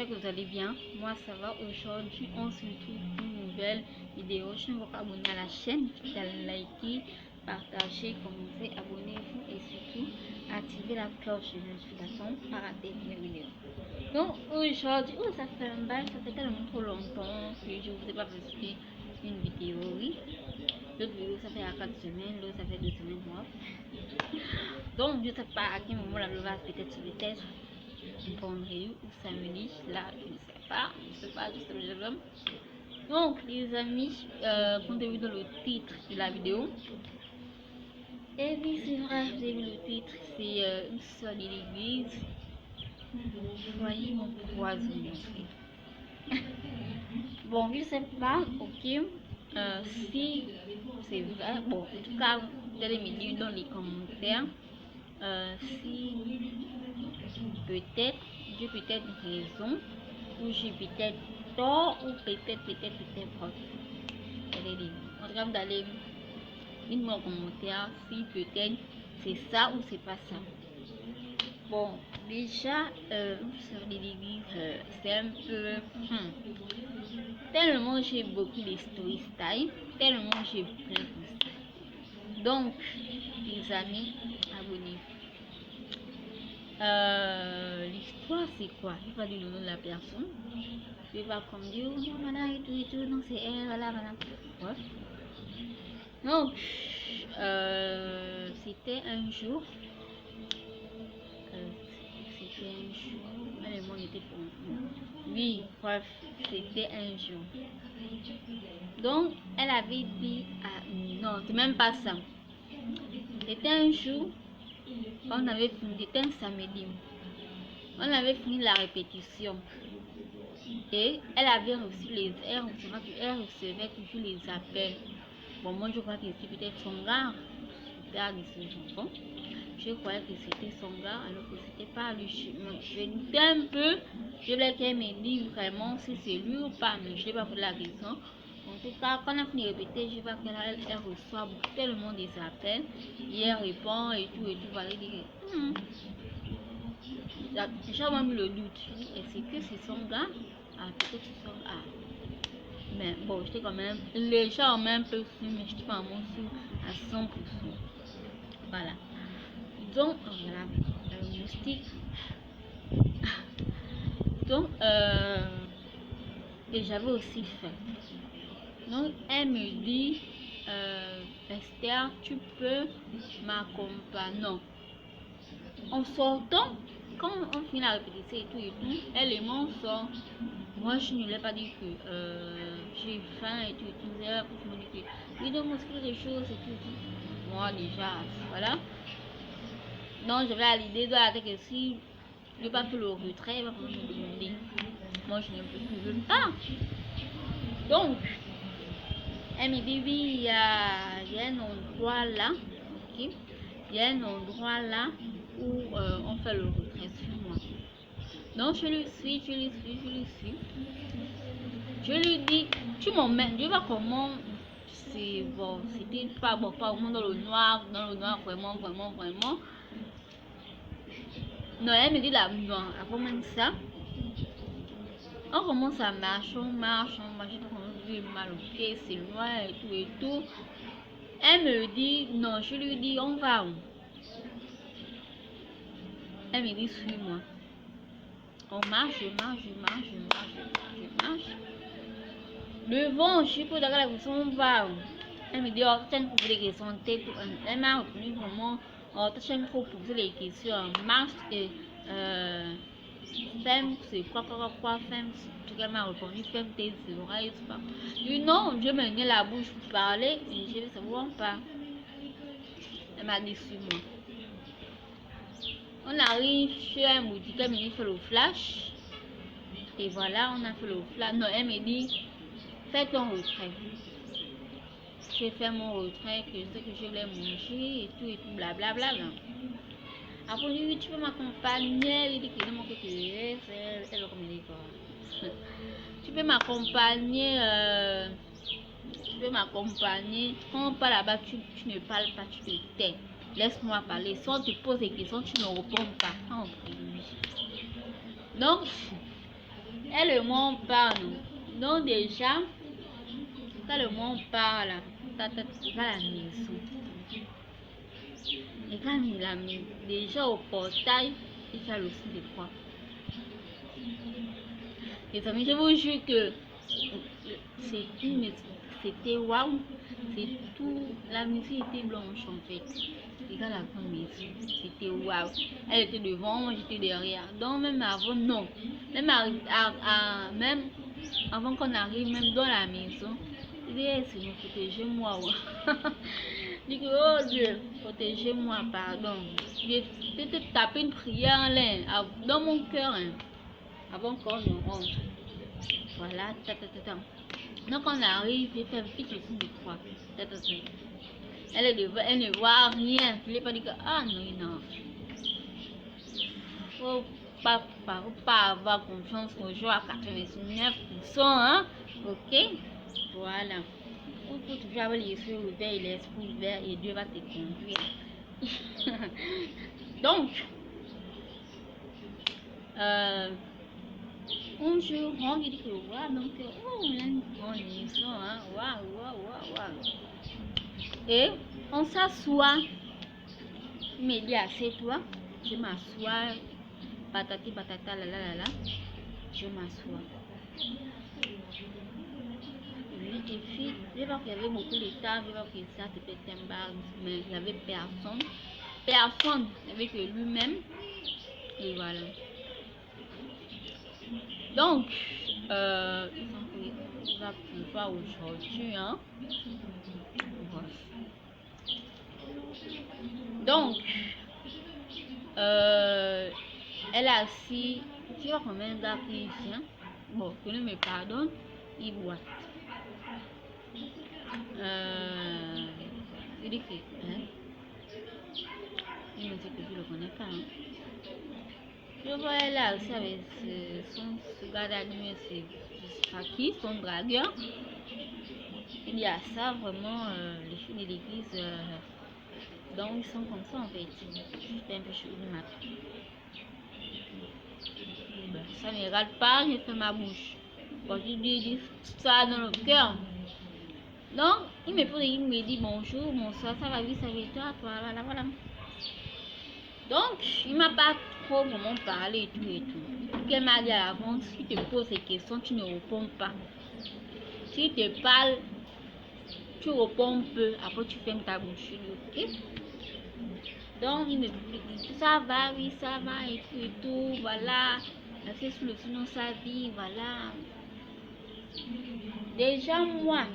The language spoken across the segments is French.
j'espère que vous allez bien. Moi ça va. Aujourd'hui on se retrouve pour une nouvelle vidéo. Je ne vous pas abonner à la chaîne, likez, partagez, commentez, abonnez-vous et surtout activez la cloche de notification pour pas rater mes vidéos. Donc aujourd'hui, ça fait un bail, ça fait tellement trop longtemps que je vous ai pas posté une vidéo. Oui, l'autre vidéo ça fait à 4 semaines, l'autre ça fait 2 semaines. Moi. Donc je sais pas à quel moment la vidéo va peut-être vendredi ou samedi, là je ne sais pas, juste le jeu. Donc les amis, comme vous avez vu dans le titre de la vidéo, et oui c'est vrai, vous avez vu le titre, c'est une soeur de l'église, voyez mon poison. Bon, je sais pas, ok, si c'est vrai, bon, en tout cas, vous allez me dire dans les commentaires si peut-être j'ai peut-être raison ou j'ai peut-être tort ou peut-être pas. En tout cas, vous allez mettre en commentaire si peut-être c'est ça ou c'est pas ça. Bon, déjà, sur l'église, c'est un peu tellement j'ai beaucoup de story style, tellement j'ai plein de ça. Donc, les amis, abonnez-vous. L'histoire c'est quoi? Je vais pas dire le nom de la personne. Je vais pas comme dire non voilà et tout, non c'est elle, voilà. Ouais. Donc c'était un jour. Mais le monde était pour oui, bref, c'était un jour. Donc elle avait dit non, c'est même pas ça. C'était un jour, on avait fini, c'était un samedi. On avait fini la répétition et elle avait reçu elle recevait toujours les appels. Bon, moi je crois que c'était peut-être son gars, le père de ses enfants. Je croyais que c'était son gars alors que c'était pas lui. Je doutais un peu. Je voulais qu'elle me dise vraiment si c'est lui ou pas, mais je n'ai pas posé la question. En tout cas, quand on a fini de répéter, je vois qu'elle reçoit tellement des appels et elle répond et tout. Voilà, il dit j'ai même le doute. Je dis, est-ce que c'est son gars? Peut-être c'est son gars. Mais bon, j'étais quand même légèrement un peu sûr, mais je n'étais pas vraiment sûr à 100%. Voilà. Donc, voilà, le moustique. Donc, et j'avais aussi faim. Donc, elle me dit, Esther, tu peux m'accompagner. Non. En sortant, quand on finit la répétition et tout, elle et moi on sort. Moi je ne lui ai pas dit que j'ai faim et tout. Elle me dit que oui, donc quelque chose et tout. Moi déjà, voilà. Donc j'avais à l'idée de la tête que si je n'ai pas fait le retrait, elle va me demander. Moi je ne veux pas. Donc, elle me dit oui, il y a un endroit là, ok. Il y a un endroit là où on fait le retrait sur moi. Donc je lui suis. Je lui dis, tu m'emmènes, je vois comment c'est bon, c'était pas bon, pas vraiment dans le noir, vraiment. Non, elle me dit là, non, avant même ça, on commence à marcher, on marche, j'ai mal au pied, c'est loin et tout. Elle me dit, non, je lui dis, on va où? Elle me dit, suis-moi. On marche, je marche. Le vent, je suis pas d'accord avec son va. Elle me dit, oh, tu as posé des questions, elle m'a répondu vraiment, oh, tu as poser les questions, marche et femme, c'est quoi, femme, tout qu'elle m'a répondu, femme tes oreilles, c'est pas. Je dis, non, je me mets la bouche pour parler et je vais savoir pas. Elle m'a dit, suis-moi. On arrive chez un boutique, elle me dit, fais le flash. Et voilà, on a fait le flash. Non, elle me dit, fais ton retrait. J'ai fait mon retrait, que je sais que je voulais manger et tout, blablabla. Après, je lui dis, tu peux m'accompagner. Il dit que non, que c'est le communiqué. Tu peux m'accompagner. Quand on parle là-bas, tu ne parles pas, tu te tais. Laisse-moi parler. Si on te pose des questions, tu ne réponds pas. Donc, Et le monde parle. Donc déjà, quand le monde parle, tata, il va à la maison. Et quand il a mis déjà au portail, il fait le signe de croix. Les amis, je vous jure que c'était waouh. C'est tout. La musique était blanche en fait. Et quand la grande maison, c'était waouh. Elle était devant, moi j'étais derrière. Donc même avant, non. Même avant qu'on arrive même dans la maison, je dis, hey, Seigneur, protégez-moi. Je dis, oh Dieu, protégez-moi, pardon. Je te taper une prière en l'air dans mon cœur hein, avant qu'on ne rentre. Voilà, donc on arrive, j'ai fait vite le signe de croix. Elle est devant, elle ne voit rien. Je ne l'ai pas dit que, ah non, non. Faut pas avoir confiance aux gens à 99%, hein. Ok? Voilà. Il faut toujours avoir les yeux ouverts et l'esprit ouvert et Dieu va te conduire. Donc, un jour, on dit que, waouh, donc, oh, on a une grande maison, hein. Waouh. Et on s'assoit. Il me dit, assieds-toi. Je m'assois. Patati patata, là. Je m'assois. Oui, et puis, je vois qu'il y avait beaucoup de temps, je vois que ça c'était un bar, mais il n'y avait personne. Personne avec lui-même. Et voilà. Donc, il va pouvoir aujourd'hui, hein. Voilà. Donc, elle a assis, tu vois combien d'heures qu'il vient. Bon, que me pardonne, il boit. Il dit que, hein, il me dit que je le connais pas. Hein. Je vois elle là aussi avec son gars d'anime, c'est pas qui, son dragueur. Il y a ça vraiment, les filles de l'église, donc ils sont comme ça en fait. J'étais un peu chaud de ma part. Ça ne regarde pas, je fais ma bouche. Quand je dis ça dans le cœur. Donc, il me dit bonjour, bonsoir, ça va vite, ça va toi, voilà. Donc, il m'a pas trop vraiment parlé et tout. Qu'elle m'a dit à l'avance, si tu te poses des questions, tu ne réponds pas. Si tu te parles, tu réponds un peu, après tu fermes ta bouche, ok? Donc, il me dit, ça va, oui, ça va, et tout, voilà. Elle fait sous le sinon sa vie, voilà. Déjà, moi,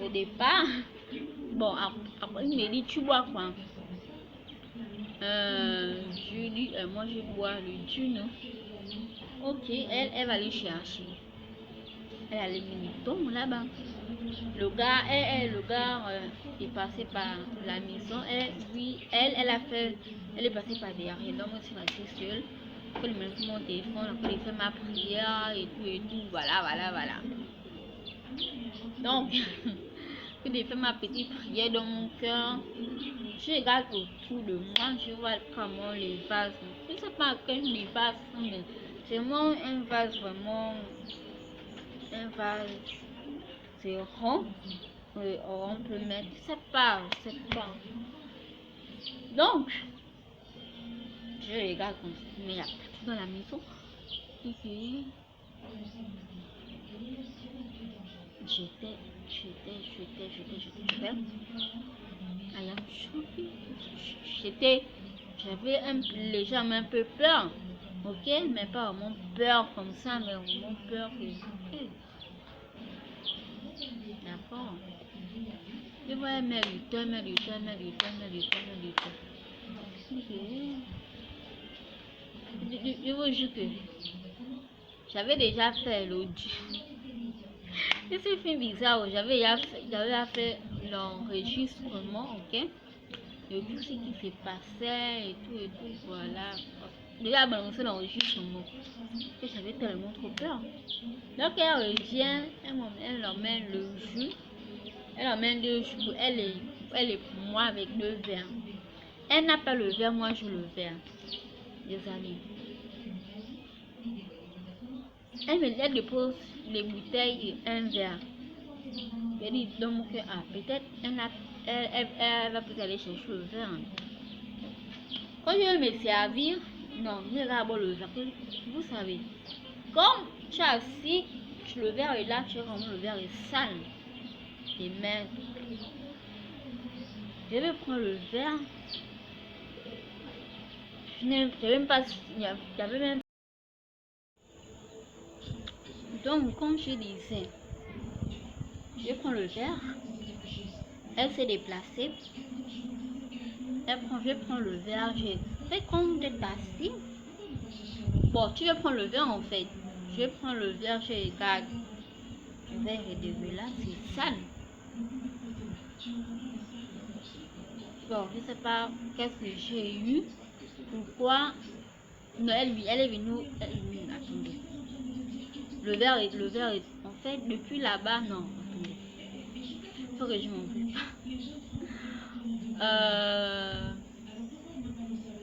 au départ, bon, après, il me dit, tu bois quoi? Je dis, moi, je bois le dune. Ok, elle va aller chercher. Elle a les minitons là-bas. Le gars est passé par la maison. Elle est passée par derrière. Donc, moi, je suis restée seule. Après, il me met mon téléphone. Après, il fait ma prière et tout. Voilà. Donc, que j'ai fait ma petite prière dans mon cœur. Je regarde autour de moi, je vois comment les vases. Je ne sais pas quel les vases sont, mais c'est vraiment un vase vraiment. Un vase, c'est rond. On peut mettre. Je sais pas. Donc, je regarde comme ça, mais il y a personne dans la maison. J'étais j'avais légèrement un peu peur, ok, mais pas vraiment peur comme ça, mais vraiment peur que, d'accord, je voyais mes lutins, je vous jure que j'avais déjà fait l'audio. C'est ce film bizarre, j'avais fait l'enregistrement, ok, de tout ce qui se passait et tout, voilà. Déjà balancé l'enregistrement, et j'avais tellement trop peur. Donc elle revient, elle emmène le jus, elle emmène le jus, elle est pour moi avec le verre. Elle n'a pas le verre, moi je le verre. Les amis. Elle dépose les bouteilles et un verre. Elle dit donc que peut-être elle va peut-être aller chercher le verre. Quand je vais me servir, non, je vais d'abord le verre. Vous savez, comme tu as assis, le verre est là, tu vois, le verre est sale. Et même, je vais prendre le verre. Je n'ai même pas, il y avait même. Donc, comme je disais, je prends le verre. Elle s'est déplacée. Je prends le verre. Je fais comme d'être assis. Bon, tu veux prendre le verre en fait. Je prends le verre, je regarde. Le verre est devenu là, c'est sale. Bon, je sais pas qu'est-ce que j'ai eu. Pourquoi? Non, elle est venue. Attendez. Le verre est. En fait, depuis là-bas, non. Attendez. Faut que je m'oublie pas.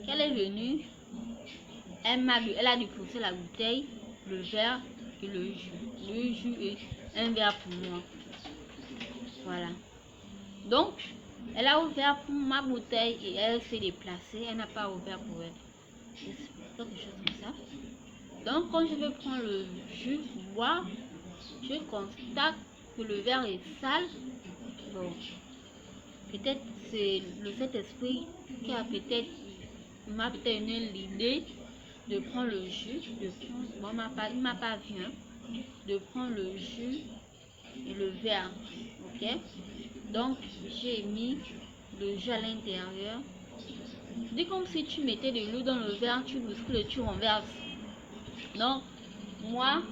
Qu'elle est venue. Elle a déposé la bouteille, le verre et le jus. Le jus est un verre pour moi. Voilà. Donc, elle a ouvert pour ma bouteille et elle s'est déplacée. Elle n'a pas ouvert pour elle. C'est quelque chose comme ça. Donc, quand je vais prendre le jus pour boire, je constate que le verre est sale. Bon, peut-être c'est le Saint-Esprit qui a peut-être m'a peut-être donné l'idée de prendre le jus, bon, il m'a pas vu, hein, de prendre le jus et le verre, ok. Donc j'ai mis le jus à l'intérieur. C'est comme si tu mettais de l'eau dans le verre, tu bouscules et tu renverses. Donc moi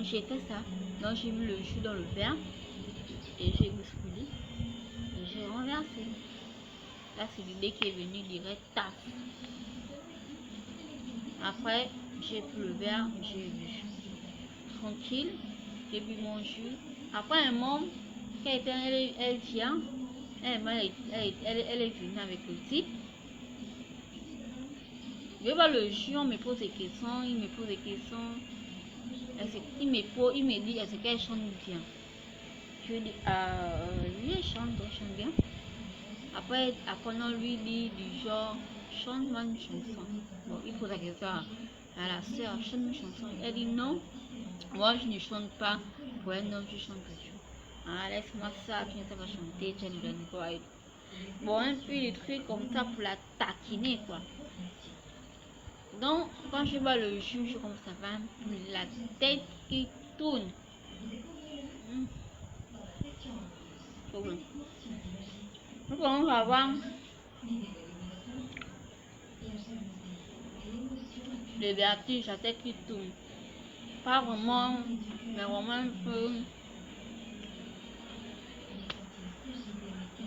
j'ai fait ça. Donc j'ai mis le jus dans le verre et j'ai bousculé et j'ai renversé. Là c'est l'idée qui est venue direct, taf. Après j'ai pris le verre, j'ai bu tranquille, j'ai bu mon jus. Après un moment, elle vient, elle est venue avec le type. Je vois le jus, on me pose des questions, il me pose des questions. Il me dit est-ce qu'elle chante bien. Je lui dis oui, elle chante bien. Après on lui dit du genre chante-moi une chanson. Bon, il pose la question à la soeur, chante une chanson. Elle dit non, moi je ne chante pas. Pour un homme, je chante toujours. Ah, laisse-moi ça, tu ne sais pas chanter, tu me donnes quoi. Bon, un peu des trucs comme ça pour la taquiner quoi. Donc, quand je vois le jus, comme ça va, la tête qui tourne. Nous allons avoir le vertige, la tête qui tourne. Pas vraiment, mais vraiment un peu.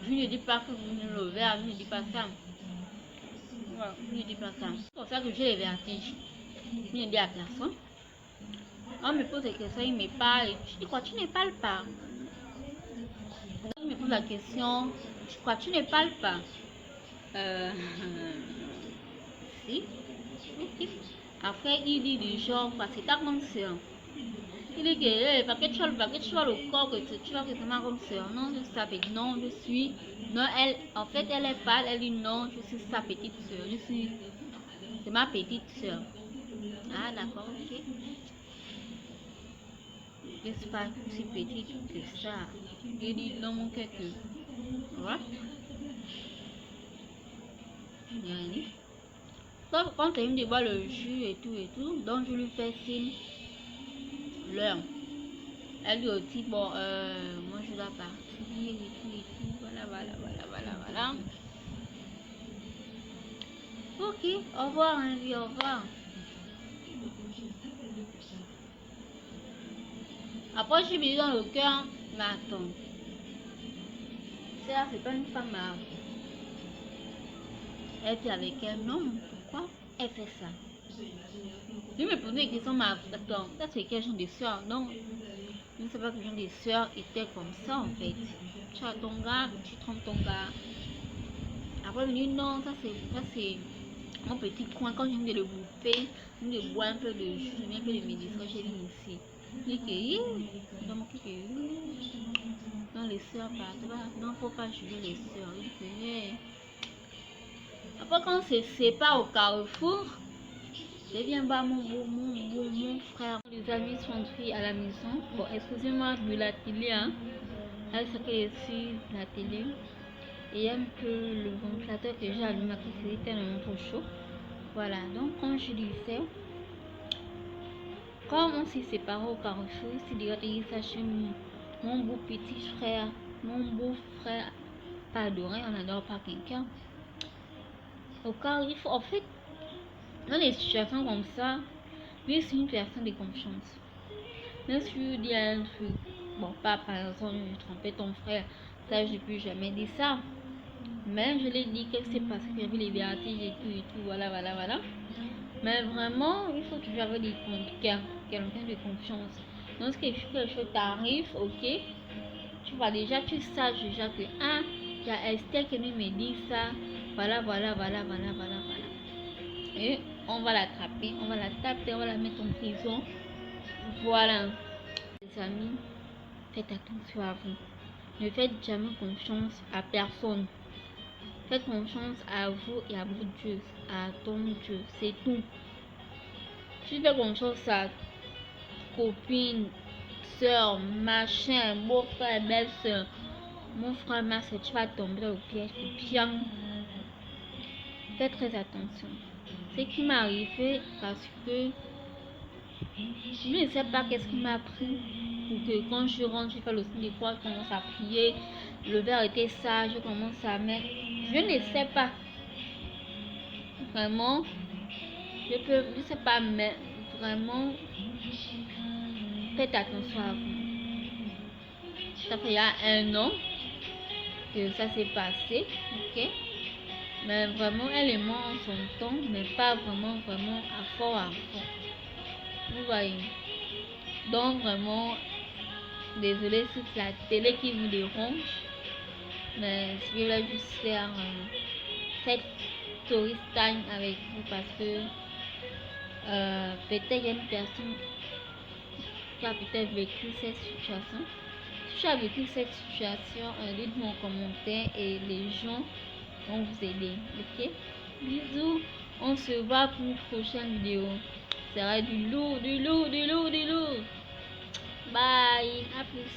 Je ne dis pas que vous ne le verrez, je ne dis pas ça. Voilà, je ne dis pas ça. C'est pour ça que j'ai les vertiges. Je ne dis à personne. On me pose des questions, il me parle. Je dis quoi, tu ne parles pas. Il me pose la question, quoi, tu ne parles pas. Si. Okay. Après, il dit du genre, c'est ta grande soeur. Il dit que, parce que tu as le corps, que tu vois que c'est ma grande soeur. Non, je suis sa petite, non, je suis. Non, en fait, elle est pâle, elle dit non, je suis sa petite soeur. C'est ma petite soeur. Ah, d'accord, ok. Je ne suis pas si petite que ça. Je dis dans mon cœur que. Voilà. Il n'y a rien. Sauf quand elle me boire le jus et tout, donc je lui fais signe l'heure. Elle dit aussi, bon, moi je dois partir et tout, voilà. Ok, au revoir, hein, au revoir. Après, je suis mis dans le cœur, mais attends. C'est pas une femme, elle vit avec un homme, pourquoi elle fait ça? Je me posais des questions, mais attends, ça c'est quel genre de soeur? Non, je ne sais pas quel genre de soeur était comme ça en fait. Tu as ton gars, tu trompes ton gars. Après, elle me dit non, ça c'est mon petit coin, quand je viens de le bouffer, je viens de boire un peu de jus, je viens un peu de me distraire, j'ai mis ici. Donc, dans les soeurs partout, non, faut pas juger les soeurs. Après, quand on se sépare au carrefour, je viens voir mon frère. Les amis sont pris à la maison. Bon, excusez-moi de la télé, hein. Là, c'est que je suis la télé. Et un peu le ventilateur que j'ai allumé qui faisait tellement trop chaud. Voilà, donc quand je disais, quand on s'est séparé au carrefour, c'est déjà ça chez mon beau petit frère, mon beau frère, pas adoré, on n'adore pas quelqu'un. Au carrefour, en fait, dans des situations comme ça, lui c'est une personne de confiance. Même si je dis un truc, bon, pas par exemple, je trompais ton frère, ça je ne peux jamais dire ça. Mais je l'ai dit que c'est parce que j'avais les vertiges et tout, voilà. Mais vraiment, il faut toujours avoir quelqu'un de confiance. Donc, ce que quelque chose t'arrive, ok, tu vois déjà, tu sais déjà que, il y a Esther qui me dit ça, voilà. Et on va l'attraper, on va la taper, on va la mettre en prison. Voilà. Les amis, faites attention à vous. Ne faites jamais confiance à personne. Faites confiance à vous et à votre Dieu, à ton Dieu, c'est tout. Tu fais confiance à copine, soeur, machin, beau-frère, belle-soeur, mon frère, ma soeur, tu vas tomber au piège bien. Faites très attention. Ce qui m'est arrivé parce que je ne sais pas qu'est-ce qui m'a pris pour que quand je rentre, je fais le signe de croix, je commence à prier, le verre était sage, je commence à mettre. Je ne sais pas. Vraiment, je sais pas, mais vraiment, faites attention à vous. Ça fait il y a 1 an que ça s'est passé, ok? Mais vraiment, elle et moi en son temps, mais pas vraiment à fond. Vous voyez? Donc vraiment, désolé si c'est la télé qui vous dérange, mais je voulais juste faire cette story time avec vous parce que peut-être il y a une personne qui a peut-être vécu cette situation. Si tu as vécu cette situation, dites-moi en commentaire et les gens vont vous aider. Ok? Bisous. On se voit pour une prochaine vidéo. Ça sera du lourd. Bye. À plus.